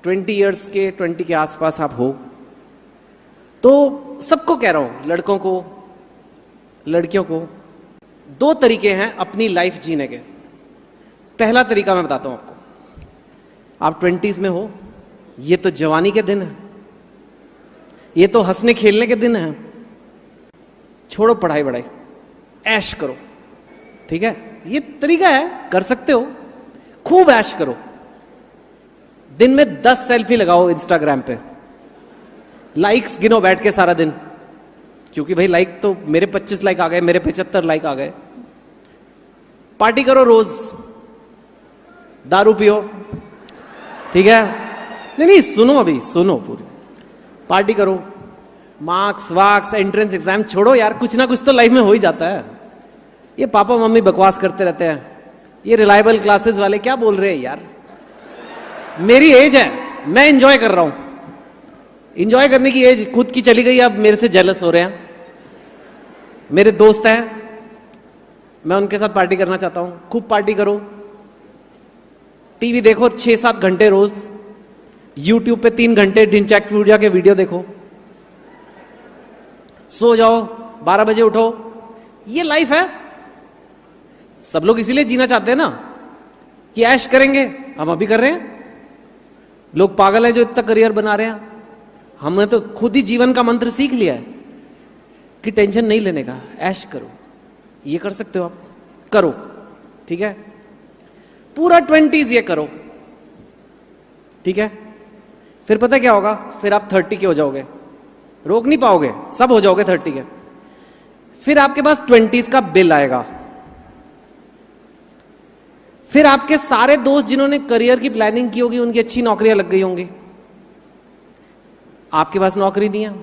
20 years के 20 के आसपास आप हो, तो सबको कह रहा हूं, लड़कों को, लड़कियों को, 2 तरीके हैं अपनी लाइफ जीने के। पहला तरीका मैं बताता हूं आपको। आप 20s में हो, ये तो जवानी के दिन है, ये तो हंसने खेलने के दिन है। छोड़ो पढ़ाई वढ़ाई, ऐश करो, ठीक है? ये तरीका है, कर सकते हो, खूब ऐश करो। दिन में 10 सेल्फी लगाओ इंस्टाग्राम पे, लाइक्स गिनो बैठ के सारा दिन, क्योंकि भाई लाइक तो मेरे 25 लाइक आ गए, मेरे 75 लाइक आ गए। पार्टी करो रोज, दारू पियो, ठीक है? नहीं सुनो, अभी सुनो पूरी। पार्टी करो, मार्क्स वार्क्स एंट्रेंस एग्जाम छोड़ो यार, कुछ ना कुछ तो लाइफ में हो ही जाता है। ये पापा मम्मी बकवास करते रहते हैं, ये रिलायबल क्लासेस वाले क्या बोल रहे हैं यार। मेरी एज है, मैं एंजॉय कर रहा हूं, एंजॉय करने की एज खुद की चली गई, अब मेरे से जेलस हो रहे हैं। मेरे दोस्त हैं, मैं उनके साथ पार्टी करना चाहता हूं, खूब पार्टी करो। टीवी देखो 6-7 घंटे रोज, यूट्यूब पे 3 घंटे ढिंचैक के वीडियो देखो, सो जाओ, 12 बजे उठो। ये लाइफ है। सब लोग इसीलिए जीना चाहते हैं ना, कि ऐश करेंगे। हम अभी कर रहे हैं। लोग पागल हैं जो इतना करियर बना रहे हैं। हमने तो खुद ही जीवन का मंत्र सीख लिया है कि टेंशन नहीं लेने का, ऐश करो। ये कर सकते हो आप, करो, ठीक है? पूरा 20s ये करो, ठीक है? फिर पता क्या होगा? फिर आप 30 के हो जाओगे, रोक नहीं पाओगे, सब हो जाओगे 30 के। फिर आपके पास 20s का बिल आएगा। फिर आपके सारे दोस्त जिन्होंने करियर की प्लानिंग की होगी, उनकी अच्छी नौकरियां लग गई होंगी, आपके पास नौकरी नहीं है,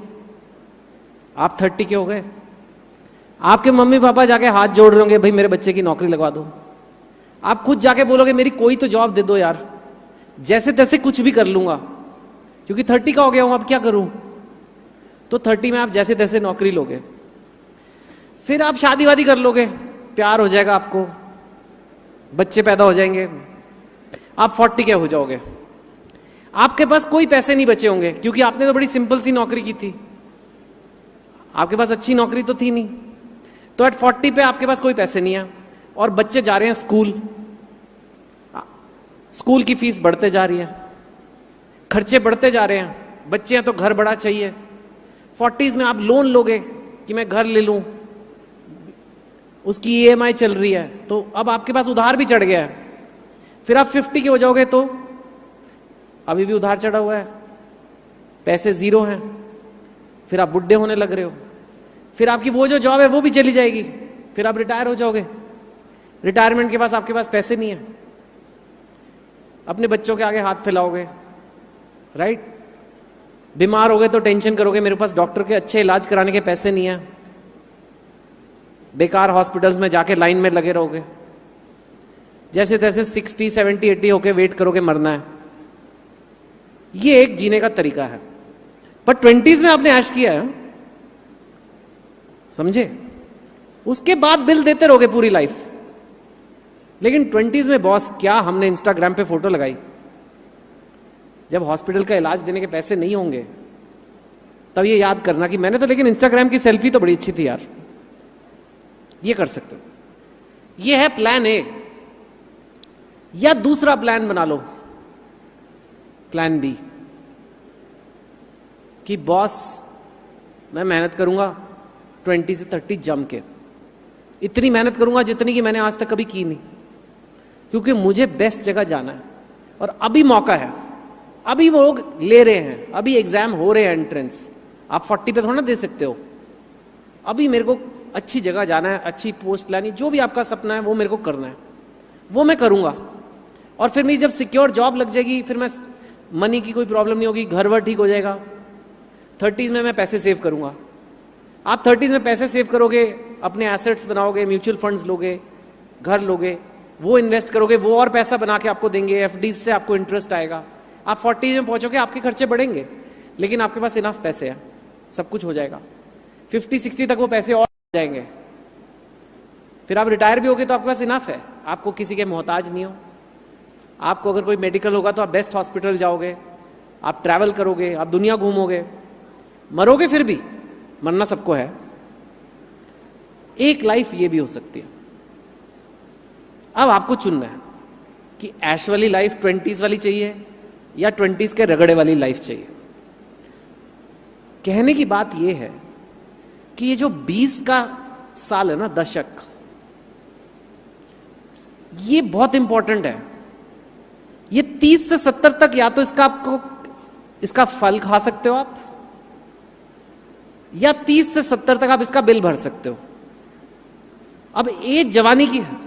आप 30 के हो गए। आपके मम्मी पापा जाके हाथ जोड़ रहे होंगे, भाई मेरे बच्चे की नौकरी लगवा दो। आप खुद जाके बोलोगे मेरी कोई तो जॉब दे दो यार, जैसे तैसे कुछ भी कर लूंगा, क्योंकि 30 का हो गया हूं, अब क्या करूं। तो 30 में आप जैसे तैसे नौकरी लोगे। फिर आप शादी वादी कर लोगे, प्यार हो जाएगा आपको, बच्चे पैदा हो जाएंगे, आप 40 के हो जाओगे। आपके पास कोई पैसे नहीं बचे होंगे, क्योंकि आपने तो बड़ी सिंपल सी नौकरी की थी, आपके पास अच्छी नौकरी तो थी नहीं। तो एट 40 पे आपके पास कोई पैसे नहीं है, और बच्चे जा रहे हैं स्कूल, स्कूल की फीस बढ़ते जा रही है, खर्चे बढ़ते जा रहे हैं, बच्चे हैं तो घर बड़ा चाहिए। 40s में आप लोन लोगे कि मैं घर ले लूं, उसकी EMI चल रही है, तो अब आपके पास उधार भी चढ़ गया है। फिर आप 50 के हो जाओगे तो अभी भी उधार चढ़ा हुआ है, पैसे जीरो हैं। फिर आप बुढ़े होने लग रहे हो, फिर आपकी वो जो जॉब है वो भी चली जाएगी, फिर आप रिटायर हो जाओगे। रिटायरमेंट के पास आपके पास पैसे नहीं है, अपने बच्चों के आगे हाथ फैलाओगे, राइट? बीमार हो गए तो टेंशन करोगे, मेरे पास डॉक्टर के अच्छे इलाज कराने के पैसे नहीं है, बेकार हॉस्पिटल्स में जाके लाइन में लगे रहोगे, जैसे तैसे 60, 70, 80 होके वेट करोगे, मरना है। ये एक जीने का तरीका है। पर 20s में आपने ऐश किया है, समझे? उसके बाद बिल देते रहोगे पूरी लाइफ। लेकिन 20s में बॉस, क्या हमने इंस्टाग्राम पे फोटो लगाई, जब हॉस्पिटल का इलाज देने के पैसे नहीं होंगे तब ये याद करना कि मैंने तो, लेकिन इंस्टाग्राम की सेल्फी तो बड़ी अच्छी थी यार। ये कर सकते हो। ये है प्लान ए। या दूसरा प्लान बना लो, प्लान बी, कि बॉस मैं मेहनत करूंगा 20 से 30 जम के, इतनी मेहनत करूंगा जितनी कि मैंने आज तक कभी की नहीं, क्योंकि मुझे बेस्ट जगह जाना है और अभी मौका है, अभी वो लोग ले रहे हैं, अभी एग्जाम हो रहे हैं एंट्रेंस। आप 40 पे थोड़ा ना दे सकते हो। अभी मेरे को अच्छी जगह जाना है, अच्छी पोस्ट लानी, जो भी आपका सपना है वो मेरे को करना है, वो मैं करूंगा। और फिर मेरी जब सिक्योर जॉब लग जाएगी, फिर मैं, मनी की कोई प्रॉब्लम नहीं होगी, घर वर ठीक हो जाएगा। 30s में मैं पैसे सेव करूंगा। आप 30s में पैसे सेव करोगे, अपने एसेट्स बनाओगे, म्यूचुअल फंड्स लोगे, घर लोगे, वो इन्वेस्ट करोगे, वो और पैसा बना के आपको देंगे, FDs से आपको इंटरेस्ट आएगा। आप 40s में पहुंचोगे, आपके खर्चे बढ़ेंगे, लेकिन आपके पास इनफ पैसे हैं, सब कुछ हो जाएगा। 50-60 तक वो पैसे और जाएंगे। फिर आप रिटायर भी होगे तो आपके पास इनफ है, आपको किसी के मोहताज नहीं हो। आपको अगर कोई मेडिकल होगा तो आप बेस्ट हॉस्पिटल जाओगे, आप ट्रैवल करोगे, आप दुनिया घूमोगे, मरोगे फिर भी, मरना सबको है। एक लाइफ ये भी हो सकती है। अब आपको चुनना है कि ऐश वाली लाइफ 20s वाली चाहिए या 20s के रगड़े वाली लाइफ चाहिए। कहने की बात यह है कि ये जो 20 का साल है ना, दशक, ये बहुत इंपॉर्टेंट है। ये 30 से 70 तक या तो इसका फल खा सकते हो आप, या 30 से 70 तक आप इसका बिल भर सकते हो। अब एज जवानी की है,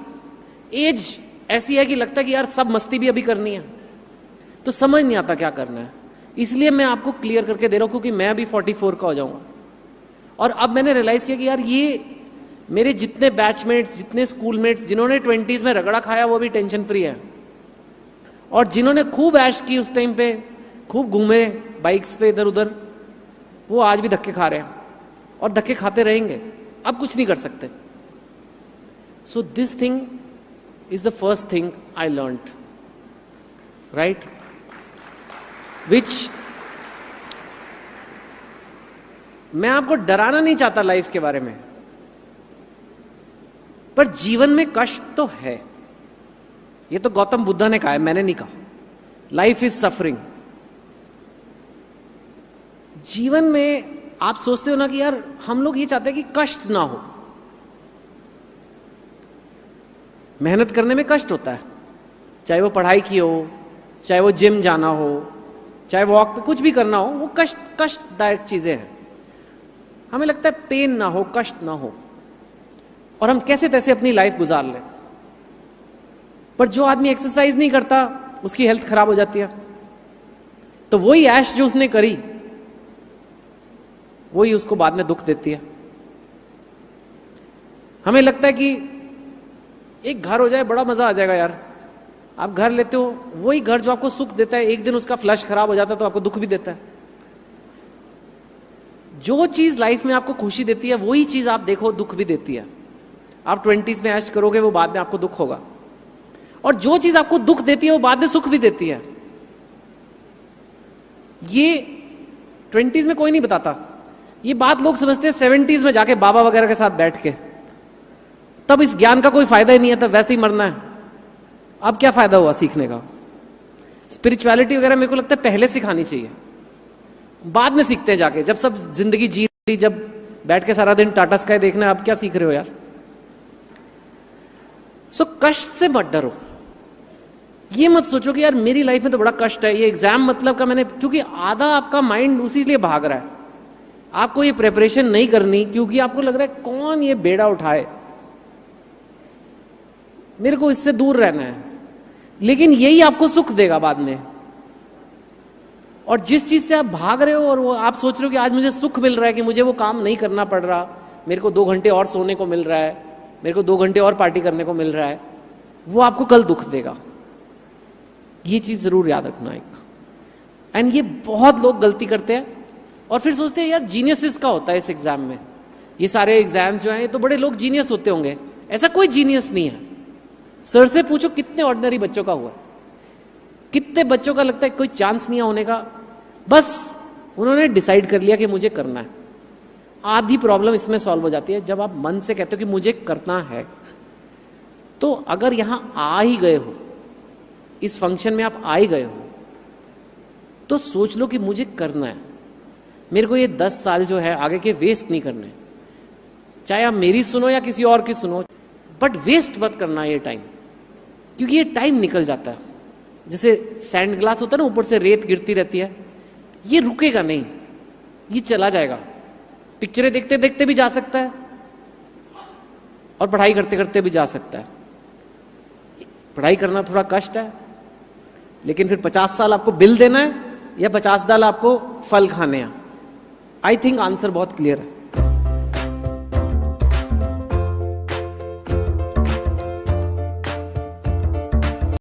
एज ऐसी है कि लगता है कि यार सब मस्ती भी अभी करनी है, तो समझ नहीं आता क्या करना है। इसलिए मैं आपको क्लियर करके दे रहा हूं, क्योंकि मैं अभी 44 का हो जाऊंगा। और अब मैंने रियलाइज किया कि यार ये मेरे जितने बैचमेट्स, जितने स्कूलमेट्स जिन्होंने 20s में रगड़ा खाया वो भी टेंशन फ्री है, और जिन्होंने खूब ऐश की उस टाइम पे, खूब घूमे बाइक्स पे इधर उधर, वो आज भी धक्के खा रहे हैं और धक्के खाते रहेंगे। अब कुछ नहीं कर सकते। So this thing is the first thing I learned, right, which मैं आपको डराना नहीं चाहता लाइफ के बारे में, पर जीवन में कष्ट तो है। ये तो गौतम बुद्धा ने कहा है, मैंने नहीं कहा। Life is suffering. जीवन में आप सोचते हो ना कि यार हम लोग ये चाहते हैं कि कष्ट ना हो। मेहनत करने में कष्ट होता है, चाहे वो पढ़ाई की हो, चाहे वो जिम जाना हो, चाहे वॉक पे कुछ भी करना हो, वो कष्टदायक चीजें हैं। हमें लगता है पेन ना हो, कष्ट ना हो, और हम कैसे तैसे अपनी लाइफ गुजार लें। पर जो आदमी एक्सरसाइज नहीं करता उसकी हेल्थ खराब हो जाती है, तो वही ऐश जो उसने करी वही उसको बाद में दुख देती है। हमें लगता है कि एक घर हो जाए बड़ा मजा आ जाएगा यार, आप घर लेते हो, वही घर जो आपको सुख देता है एक दिन उसका फ्लश खराब हो जाता है तो आपको दुख भी देता है। जो चीज लाइफ में आपको खुशी देती है वही चीज आप देखो दुख भी देती है। आप 20s में ऐश करोगे वो बाद में आपको दुख होगा, और जो चीज आपको दुख देती है वो बाद में सुख भी देती है। ये 20s में कोई नहीं बताता, ये बात लोग समझते हैं 70s में जाके बाबा वगैरह के साथ बैठ के, तब इस ज्ञान का कोई फायदा ही नहीं है, तब वैसे ही मरना है। अब क्या फायदा हुआ सीखने का? स्पिरिचुअलिटी वगैरह मेरे को लगता है पहले सिखानी चाहिए, बाद में सीखते हैं जाके, जब सब जिंदगी जी ली, जब बैठ के सारा दिन टाटा स्काई देखना, अब क्या सीख रहे हो यार। सो कष्ट से मत डरो। ये मत सोचो कि यार मेरी लाइफ में तो बड़ा कष्ट है, ये एग्जाम मतलब का मैंने, क्योंकि आधा आपका माइंड उसी लिए भाग रहा है। आपको ये प्रिपरेशन नहीं करनी क्योंकि आपको लग रहा है कौन ये बेड़ा उठाए, मेरे को इससे दूर रहना है, लेकिन यही आपको सुख देगा बाद में। और जिस चीज से आप भाग रहे हो और वो आप सोच रहे हो कि आज मुझे सुख मिल रहा है कि मुझे वो काम नहीं करना पड़ रहा, मेरे को 2 घंटे और सोने को मिल रहा है, मेरे को 2 घंटे और पार्टी करने को मिल रहा है, वो आपको कल दुख देगा। ये चीज जरूर याद रखना एक। एंड ये बहुत लोग गलती करते हैं और फिर सोचते हैं यार जीनियस इसका होता है इस एग्जाम में, ये सारे एग्जाम्स जो हैं ये तो बड़े लोग जीनियस होते होंगे। ऐसा कोई जीनियस नहीं है। सर से पूछो कितने ऑर्डिनरी बच्चों का हुआ, कितने बच्चों का लगता है कोई चांस नहीं है होने का, बस उन्होंने डिसाइड कर लिया कि मुझे करना है। आधी प्रॉब्लम इसमें सॉल्व हो जाती है जब आप मन से कहते हो कि मुझे करना है। तो अगर यहां आ ही गए हो, इस फंक्शन में आप आ ही गए हो, तो सोच लो कि मुझे करना है, मेरे को ये 10 साल जो है आगे के वेस्ट नहीं करने। चाहे आप मेरी सुनो या किसी और की सुनो, बट वेस्ट मत करना ये टाइम, क्योंकि ये टाइम निकल जाता है। जैसे सैंड ग्लास होता है ना, ऊपर से रेत गिरती रहती है, ये रुकेगा नहीं, ये चला जाएगा। पिक्चरें देखते देखते भी जा सकता है और पढ़ाई करते करते भी जा सकता है। पढ़ाई करना थोड़ा कष्ट है, लेकिन फिर 50 साल आपको बिल देना है या 50 साल आपको फल खाने हैं। आई थिंक आंसर बहुत क्लियर है।